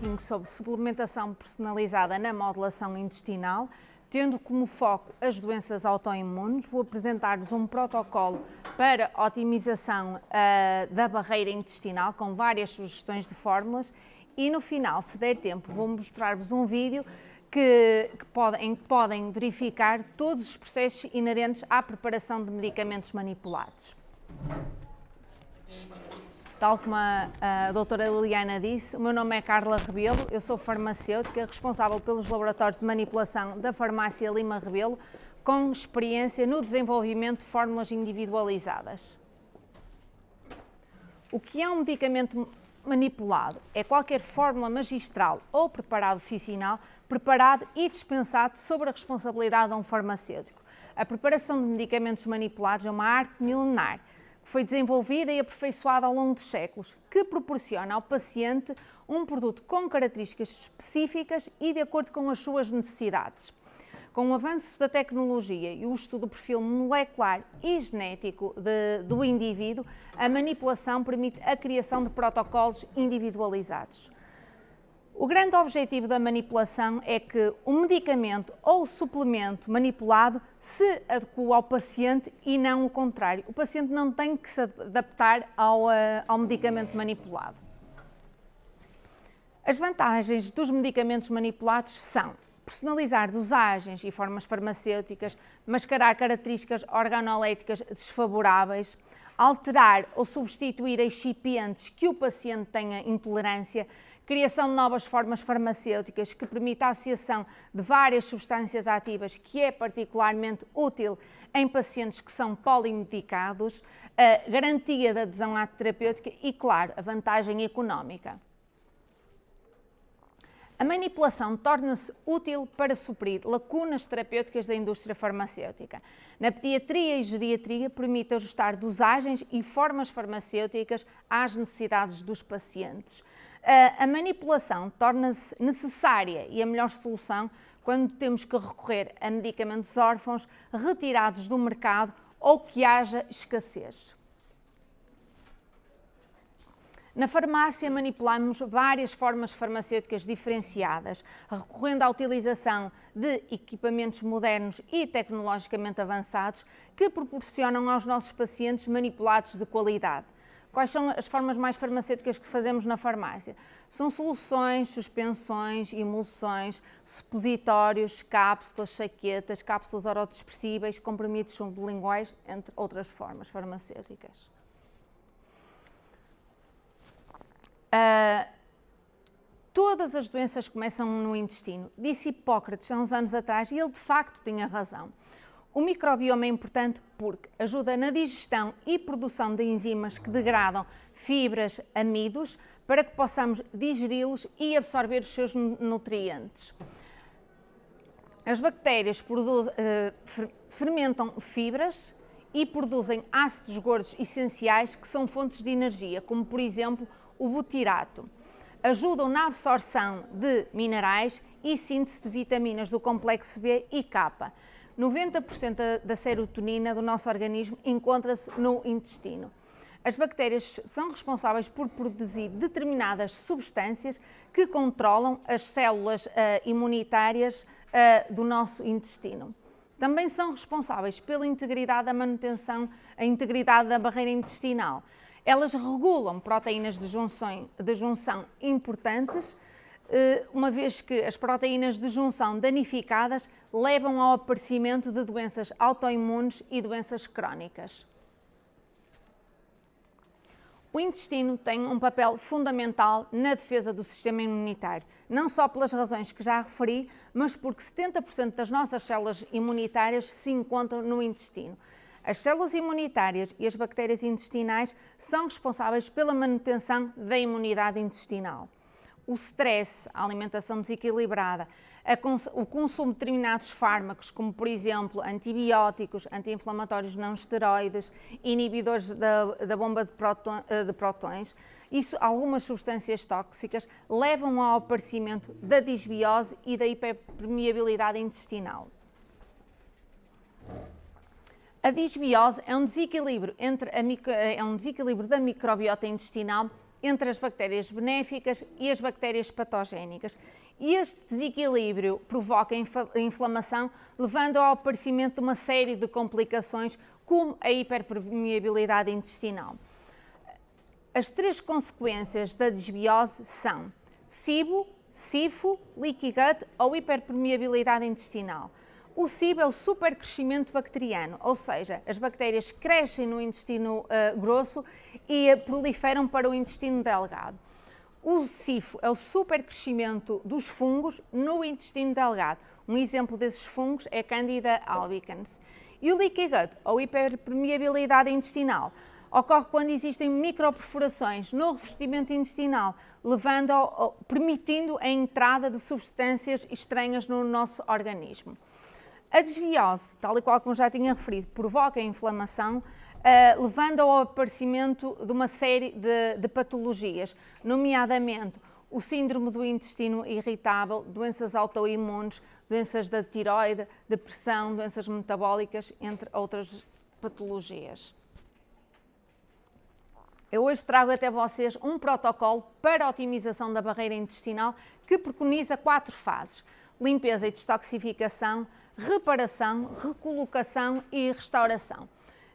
pouquinho sobre suplementação personalizada na modulação intestinal, tendo como foco as doenças autoimunes. Vou apresentar-vos um protocolo para otimização da barreira intestinal, com várias sugestões de fórmulas, e no final, se der tempo, vou mostrar-vos um vídeo em que podem verificar todos os processos inerentes à preparação de medicamentos manipulados. Tal como a doutora Liliana disse, o meu nome é Carla Rebelo, eu sou farmacêutica, responsável pelos laboratórios de manipulação da farmácia Lima Rebelo, com experiência no desenvolvimento de fórmulas individualizadas. O que é um medicamento manipulado? É qualquer fórmula magistral ou preparado oficinal, preparado e dispensado sob a responsabilidade de um farmacêutico. A preparação de medicamentos manipulados é uma arte milenar, que foi desenvolvida e aperfeiçoada ao longo dos séculos, que proporciona ao paciente um produto com características específicas e de acordo com as suas necessidades. Com o avanço da tecnologia e o estudo do perfil molecular e genético do indivíduo, a manipulação permite a criação de protocolos individualizados. O grande objetivo da manipulação é que o medicamento ou o suplemento manipulado se adequa ao paciente e não o contrário. O paciente não tem que se adaptar ao medicamento manipulado. As vantagens dos medicamentos manipulados são personalizar dosagens e formas farmacêuticas, mascarar características organoléticas desfavoráveis, alterar ou substituir excipientes que o paciente tenha intolerância, criação de novas formas farmacêuticas que permite a associação de várias substâncias ativas, que é particularmente útil em pacientes que são polimedicados, a garantia da adesão à terapêutica e, claro, a vantagem económica. A manipulação torna-se útil para suprir lacunas terapêuticas da indústria farmacêutica. Na pediatria e geriatria, permite ajustar dosagens e formas farmacêuticas às necessidades dos pacientes. A manipulação torna-se necessária e a melhor solução quando temos que recorrer a medicamentos órfãos retirados do mercado ou que haja escassez. Na farmácia manipulamos várias formas farmacêuticas diferenciadas, recorrendo à utilização de equipamentos modernos e tecnologicamente avançados que proporcionam aos nossos pacientes manipulados de qualidade. Quais são as formas mais farmacêuticas que fazemos na farmácia? São soluções, suspensões, emulsões, supositórios, cápsulas, chaquetas, cápsulas orodispersíveis, comprimidos sublinguais, entre outras formas farmacêuticas. Todas as doenças começam no intestino. Disse Hipócrates há uns anos atrás e ele de facto tinha razão. O microbioma é importante porque ajuda na digestão e produção de enzimas que degradam fibras, amidos, para que possamos digeri-los e absorver os seus nutrientes. As bactérias fermentam fibras e produzem ácidos gordos essenciais que são fontes de energia, como por exemplo o butirato. Ajudam na absorção de minerais e síntese de vitaminas do complexo B e K. 90% da serotonina do nosso organismo encontra-se no intestino. As bactérias são responsáveis por produzir determinadas substâncias que controlam as células imunitárias do nosso intestino. Também são responsáveis pela integridade da manutenção, a integridade da barreira intestinal. Elas regulam proteínas de junção importantes, uma vez que as proteínas de junção danificadas levam ao aparecimento de doenças autoimunes e doenças crónicas. O intestino tem um papel fundamental na defesa do sistema imunitário, não só pelas razões que já referi, mas porque 70% das nossas células imunitárias se encontram no intestino. As células imunitárias e as bactérias intestinais são responsáveis pela manutenção da imunidade intestinal. O stress, a alimentação desequilibrada, o consumo de determinados fármacos, como por exemplo antibióticos, anti-inflamatórios não esteroides, inibidores da bomba de prótons, algumas substâncias tóxicas levam ao aparecimento da disbiose e da hiperpermeabilidade intestinal. A disbiose é um desequilíbrio da microbiota intestinal entre as bactérias benéficas e as bactérias patogénicas. E este desequilíbrio provoca inflamação, levando ao aparecimento de uma série de complicações, como a hiperpermeabilidade intestinal. As três consequências da desbiose são SIBO, SIFO, leaky gut ou hiperpermeabilidade intestinal. O SIBO é o supercrescimento bacteriano, ou seja, as bactérias crescem no intestino grosso e proliferam para o intestino delgado. O SIFO é o supercrescimento dos fungos no intestino delgado. Um exemplo desses fungos é Candida albicans. E o leaky gut, ou hiperpermeabilidade intestinal, ocorre quando existem microperfurações no revestimento intestinal, permitindo a entrada de substâncias estranhas no nosso organismo. A desbiose, tal e qual como já tinha referido, provoca a inflamação, levando ao aparecimento de uma série de patologias, nomeadamente o síndrome do intestino irritável, doenças autoimunes, doenças da tiroide, depressão, doenças metabólicas, entre outras patologias. Eu hoje trago até vocês um protocolo para a otimização da barreira intestinal que preconiza 4 fases: limpeza e detoxificação, reparação, recolocação e restauração.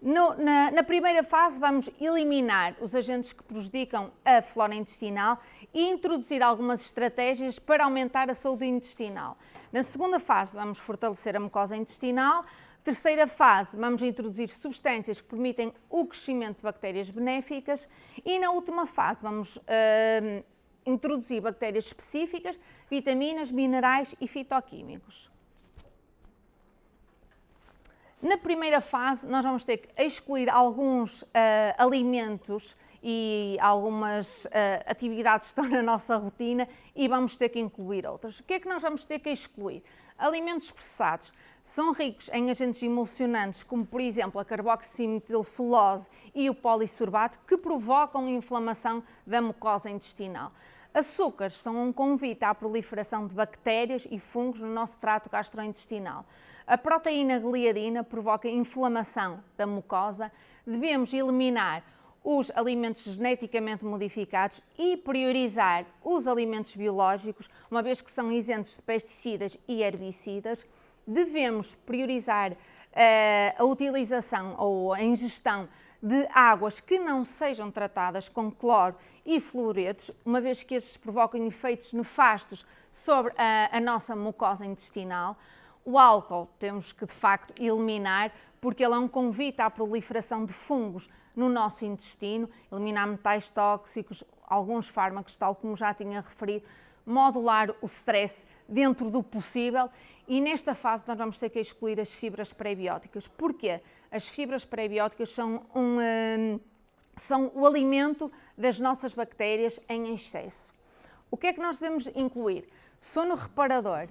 Na primeira fase vamos eliminar os agentes que prejudicam a flora intestinal e introduzir algumas estratégias para aumentar a saúde intestinal. Na segunda fase vamos fortalecer a mucosa intestinal. Terceira fase, vamos introduzir substâncias que permitem o crescimento de bactérias benéficas e na última fase vamos introduzir bactérias específicas, vitaminas, minerais e fitoquímicos. Na primeira fase, nós vamos ter que excluir alguns alimentos e algumas atividades que estão na nossa rotina e vamos ter que incluir outras. O que é que nós vamos ter que excluir? Alimentos processados são ricos em agentes emulsionantes, como por exemplo a carboximetilcelulose e o polissorbato, que provocam inflamação da mucosa intestinal. Açúcares são um convite à proliferação de bactérias e fungos no nosso trato gastrointestinal. A proteína gliadina provoca inflamação da mucosa. Devemos eliminar os alimentos geneticamente modificados e priorizar os alimentos biológicos, uma vez que são isentos de pesticidas e herbicidas. Devemos priorizar a utilização ou a ingestão de águas que não sejam tratadas com cloro e fluoretos, uma vez que estes provocam efeitos nefastos sobre a nossa mucosa intestinal. O álcool temos que, de facto, eliminar, porque ele é um convite à proliferação de fungos no nosso intestino, eliminar metais tóxicos, alguns fármacos, tal como já tinha referido, modular o stress dentro do possível. E nesta fase nós vamos ter que excluir as fibras pré-bióticas. Porquê? As fibras pré-bióticas são o alimento das nossas bactérias em excesso. O que é que nós devemos incluir? Sono reparador.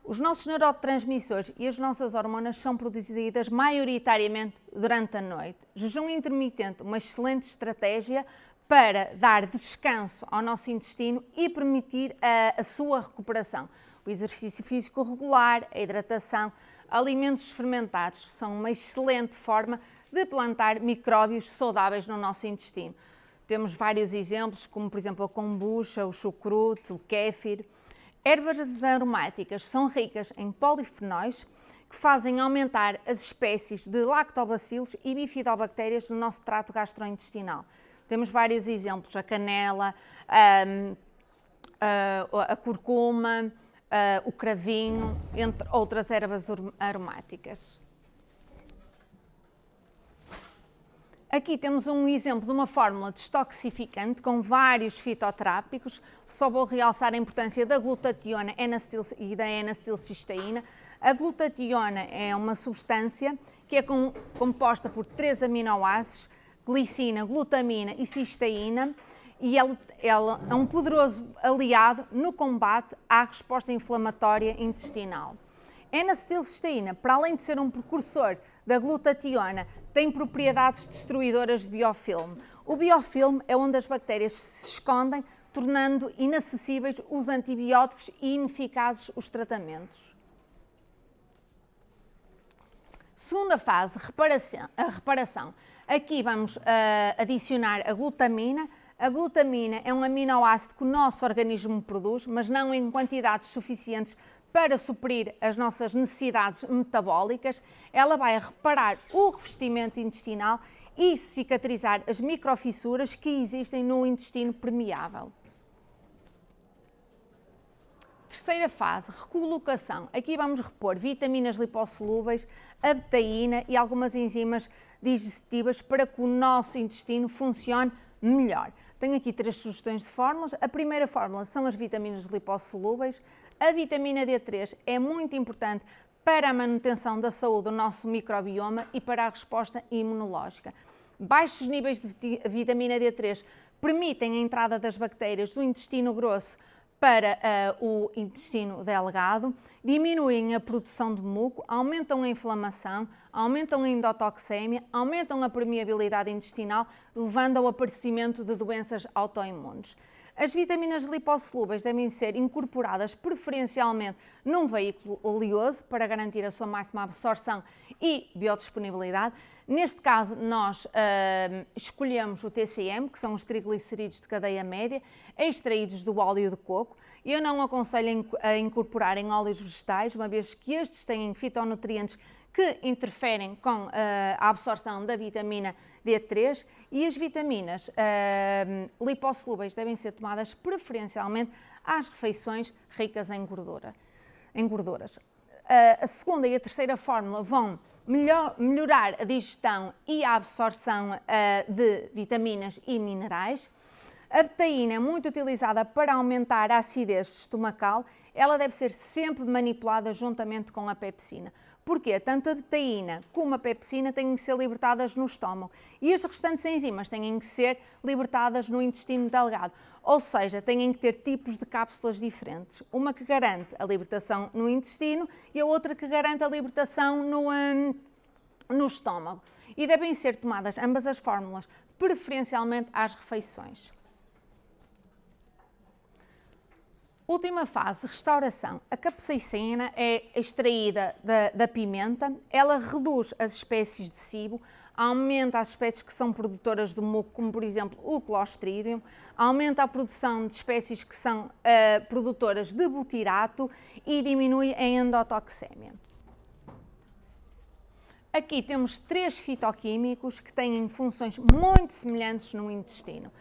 Os nossos neurotransmissores e as nossas hormonas são produzidas maioritariamente durante a noite. Jejum intermitente, uma excelente estratégia para dar descanso ao nosso intestino e permitir a sua recuperação. O exercício físico regular, a hidratação, alimentos fermentados são uma excelente forma de plantar micróbios saudáveis no nosso intestino. Temos vários exemplos, como por exemplo a kombucha, o chucrute, o kéfir. Ervas aromáticas são ricas em polifenóis que fazem aumentar as espécies de lactobacilos e bifidobactérias no nosso trato gastrointestinal. Temos vários exemplos, a canela, a curcuma, o cravinho, entre outras ervas aromáticas. Aqui temos um exemplo de uma fórmula detoxificante com vários fitoterápicos. Só vou realçar a importância da glutationa e da N-acetilcisteína. A glutationa é uma substância que é composta por 3 aminoácidos, glicina, glutamina e cisteína, e ela é um poderoso aliado no combate à resposta inflamatória intestinal. A N-acetilcisteína, para além de ser um precursor da glutationa, tem propriedades destruidoras de biofilme. O biofilme é onde as bactérias se escondem, tornando inacessíveis os antibióticos e ineficazes os tratamentos. Segunda fase, a reparação. Aqui vamos adicionar a glutamina, A glutamina é um aminoácido que o nosso organismo produz, mas não em quantidades suficientes para suprir as nossas necessidades metabólicas. Ela vai reparar o revestimento intestinal e cicatrizar as microfissuras que existem no intestino permeável. Terceira fase, recolocação. Aqui vamos repor vitaminas lipossolúveis, a betaína e algumas enzimas digestivas para que o nosso intestino funcione melhor. Tenho aqui 3 sugestões de fórmulas. A primeira fórmula são as vitaminas lipossolúveis. A vitamina D3 é muito importante para a manutenção da saúde do nosso microbioma e para a resposta imunológica. Baixos níveis de vitamina D3 permitem a entrada das bactérias do intestino grosso para o intestino delgado, diminuem a produção de muco, aumentam a inflamação, aumentam a endotoxemia, aumentam a permeabilidade intestinal, levando ao aparecimento de doenças autoimunes. As vitaminas lipossolúveis devem ser incorporadas preferencialmente num veículo oleoso para garantir a sua máxima absorção e biodisponibilidade. Neste caso, nós escolhemos o TCM, que são os triglicerídeos de cadeia média, extraídos do óleo de coco. Eu não aconselho a incorporar em óleos vegetais, uma vez que estes têm fitonutrientes que interferem com a absorção da vitamina D3, e as vitaminas lipossolúveis devem ser tomadas preferencialmente às refeições ricas em gorduras. A segunda e a terceira fórmula vão melhorar a digestão e a absorção de vitaminas e minerais. A betaína é muito utilizada para aumentar a acidez estomacal. Ela deve ser sempre manipulada juntamente com a pepsina. Porquê? Tanto a betaína como a pepsina têm que ser libertadas no estômago e as restantes enzimas têm que ser libertadas no intestino delgado, ou seja, têm que ter tipos de cápsulas diferentes. Uma que garante a libertação no intestino e a outra que garante a libertação no estômago. E devem ser tomadas ambas as fórmulas, preferencialmente às refeições. Última fase, restauração. A capsaicina é extraída da pimenta, ela reduz as espécies de SIBO, aumenta as espécies que são produtoras de muco, como por exemplo o Clostridium, aumenta a produção de espécies que são produtoras de butirato e diminui a endotoxemia. Aqui temos 3 fitoquímicos que têm funções muito semelhantes no intestino.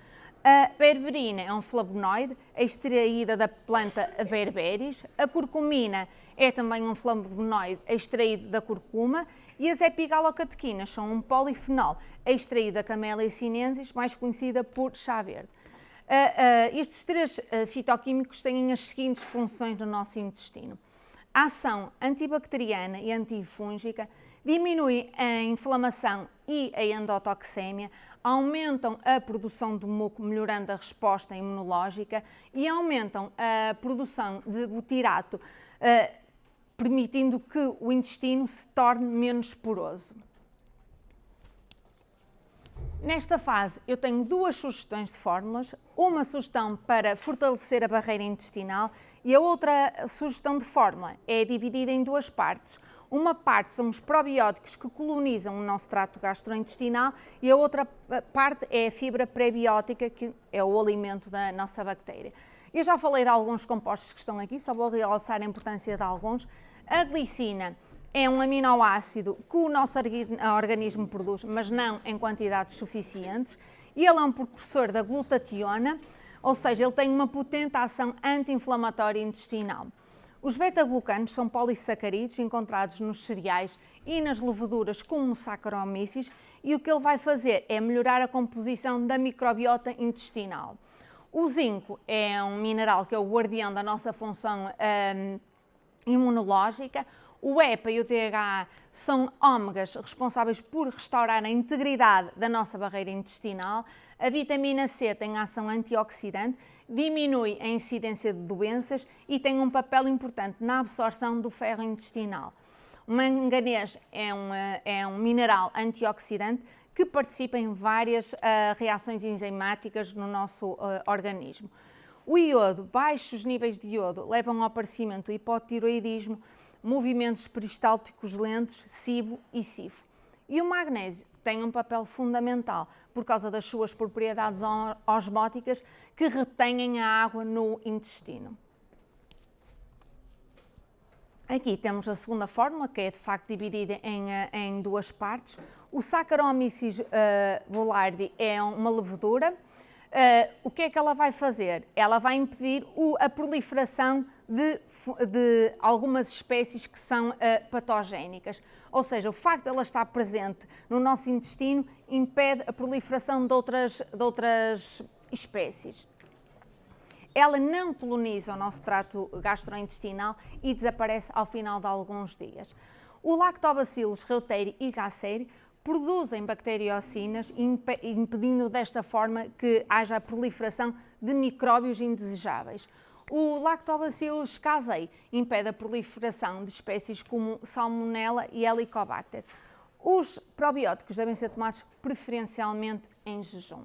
A berberina é um flavonoide extraída da planta Berberis, a curcumina é também um flavonoide extraído da curcuma e as epigalocatequinas são um polifenol extraído da Camellia sinensis, mais conhecida por chá verde. Estes 3 fitoquímicos têm as seguintes funções no nosso intestino. A ação antibacteriana e antifúngica diminui a inflamação e a endotoxemia, aumentam a produção de muco, melhorando a resposta imunológica, e aumentam a produção de butirato, permitindo que o intestino se torne menos poroso. Nesta fase eu tenho 2 sugestões de fórmulas, uma sugestão para fortalecer a barreira intestinal e a outra sugestão de fórmula é dividida em 2 partes. Uma parte são os probióticos que colonizam o nosso trato gastrointestinal e a outra parte é a fibra prebiótica, que é o alimento da nossa bactéria. Eu já falei de alguns compostos que estão aqui, só vou realçar a importância de alguns. A glicina é um aminoácido que o nosso organismo produz, mas não em quantidades suficientes. Ele é um precursor da glutationa, ou seja, ele tem uma potente ação anti-inflamatória intestinal. Os beta-glucanos são polissacarídeos encontrados nos cereais e nas leveduras como Saccharomyces, e o que ele vai fazer é melhorar a composição da microbiota intestinal. O zinco é um mineral que é o guardião da nossa função imunológica. O EPA e o DHA são ômegas responsáveis por restaurar a integridade da nossa barreira intestinal. A vitamina C tem ação antioxidante, diminui a incidência de doenças e tem um papel importante na absorção do ferro intestinal. O manganês é um mineral antioxidante que participa em várias reações enzimáticas no nosso organismo. O iodo, baixos níveis de iodo, levam ao aparecimento do hipotiroidismo, movimentos peristálticos lentos, SIBO e SIFO. E o magnésio tem um papel fundamental, por causa das suas propriedades osmóticas que retêm a água no intestino. Aqui temos a segunda fórmula, que é de facto dividida em duas partes. O Saccharomyces boulardii é uma levedura. O que é que ela vai fazer? Ela vai impedir a proliferação de algumas espécies que são patogénicas. Ou seja, o facto de ela estar presente no nosso intestino impede a proliferação de outras espécies. Ela não coloniza o nosso trato gastrointestinal e desaparece ao final de alguns dias. O Lactobacillus reuteri e gasseri produzem bacteriocinas, impedindo desta forma que haja a proliferação de micróbios indesejáveis. O Lactobacillus casei impede a proliferação de espécies como Salmonella e Helicobacter. Os probióticos devem ser tomados preferencialmente em jejum.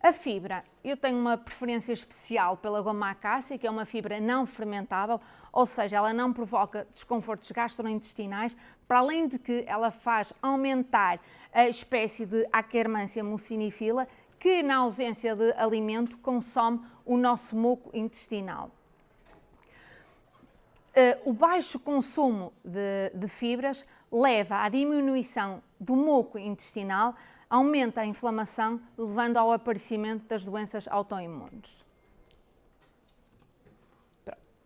A fibra, eu tenho uma preferência especial pela goma acácia, que é uma fibra não fermentável, ou seja, ela não provoca desconfortos gastrointestinais, para além de que ela faz aumentar a espécie de Akkermansia mucinifila, que na ausência de alimento consome o nosso muco intestinal. O baixo consumo de fibras leva à diminuição do muco intestinal, aumenta a inflamação, levando ao aparecimento das doenças autoimunes.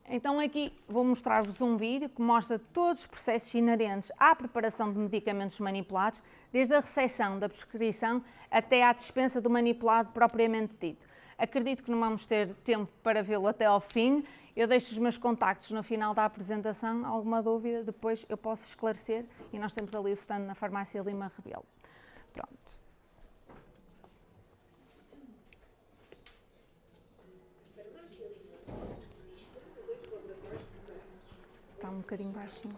Então aqui vou mostrar-vos um vídeo que mostra todos os processos inerentes à preparação de medicamentos manipulados, desde a recepção da prescrição até à dispensa do manipulado propriamente dito. Acredito que não vamos ter tempo para vê-lo até ao fim. Eu deixo os meus contactos no final da apresentação. Alguma dúvida, depois eu posso esclarecer, e nós temos ali o stand na farmácia Lima Rebelo. Pronto. Está um bocadinho baixinho.